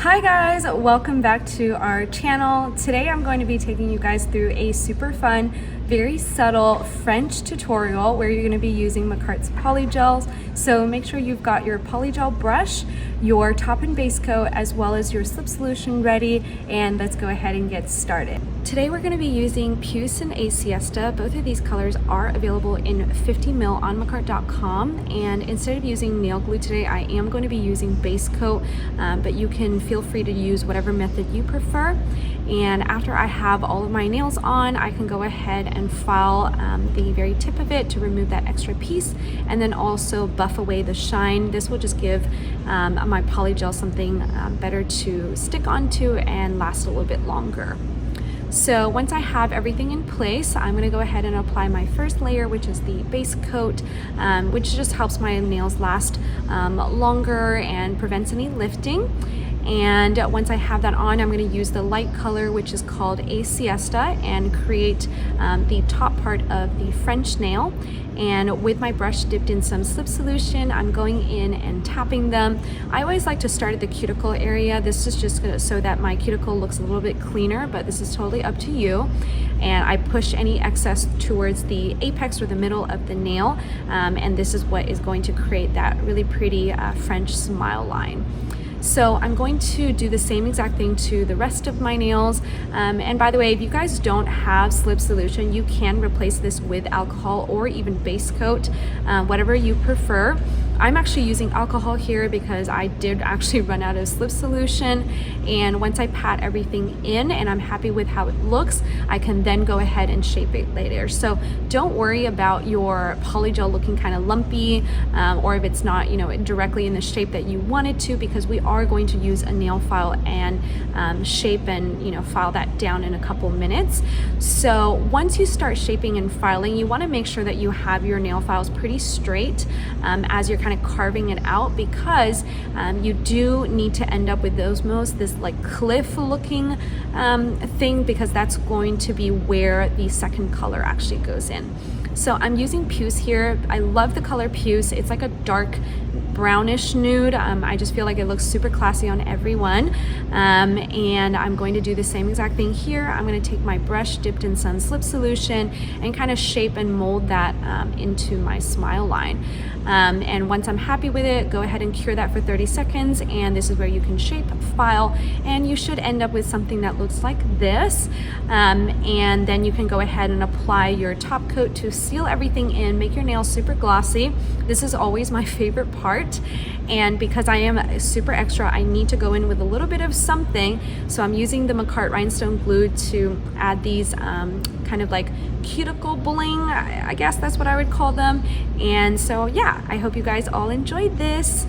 Hi guys, welcome back to our channel. Today I'm going to be taking you guys through a super fun, very subtle French tutorial where you're going to be using Makartt's polygels. So make sure you've got your polygel brush, your top and base coat, as well as your slip solution ready, and let's go ahead and get started. Today we're going to be using Puce and A Siesta. Both of these colors are available in 50 ml on Makartt.com, and instead of using nail glue today, I am going to be using base coat, but you can feel free to use whatever method you prefer. And after I have all of my nails on, I can go ahead and file the very tip of it to remove that extra piece, and then also buff away the shine. This will just give my polygel something better to stick onto and last a little bit longer. So once I have everything in place, I'm going to go ahead and apply my first layer, which is the base coat, which just helps my nails last longer and prevents any lifting. And once I have that on, I'm going to use the light color, which is called A Siesta, and create the top part of the French nail. And with my brush dipped in some slip solution, I'm going in and tapping them. I always like to start at the cuticle area. This is just so that my cuticle looks a little bit cleaner, but this is totally up to you. And I push any excess towards the apex or the middle of the nail, and this is what is going to create that really pretty French smile line. So I'm going to do the same exact thing to the rest of my nails. And by the way, if you guys don't have slip solution, you can replace this with alcohol or even base coat, whatever you prefer. I'm actually using alcohol here because I did actually run out of slip solution, and once I pat everything in and I'm happy with how it looks, I can then go ahead and shape it later. So don't worry about your polygel looking kind of lumpy, or if it's not, directly in the shape that you want it to, because we are going to use a nail file and shape and file that down in a couple minutes. So once you start shaping and filing, you want to make sure that you have your nail files pretty straight as you're kind of carving it out, because you do need to end up with this like cliff looking thing, because that's going to be where the second color actually goes in. So I'm using Puce here. I love the color Puce. It's like a dark brownish nude. I just feel like it looks super classy on everyone. And I'm going to do the same exact thing here. I'm going to take my brush dipped in some slip solution and kind of shape and mold that into my smile line. And once I'm happy with it, go ahead and cure that for 30 seconds. And this is where you can shape, file, and you should end up with something that looks like this. And then you can go ahead and apply your top coat to seal everything in, make your nails super glossy. This is always my favorite part. And because I am super extra, I need to go in with a little bit of something. So I'm using the Makartt rhinestone glue to add these kind of like cuticle bling, I guess that's what I would call them. And so yeah, I hope you guys all enjoyed this.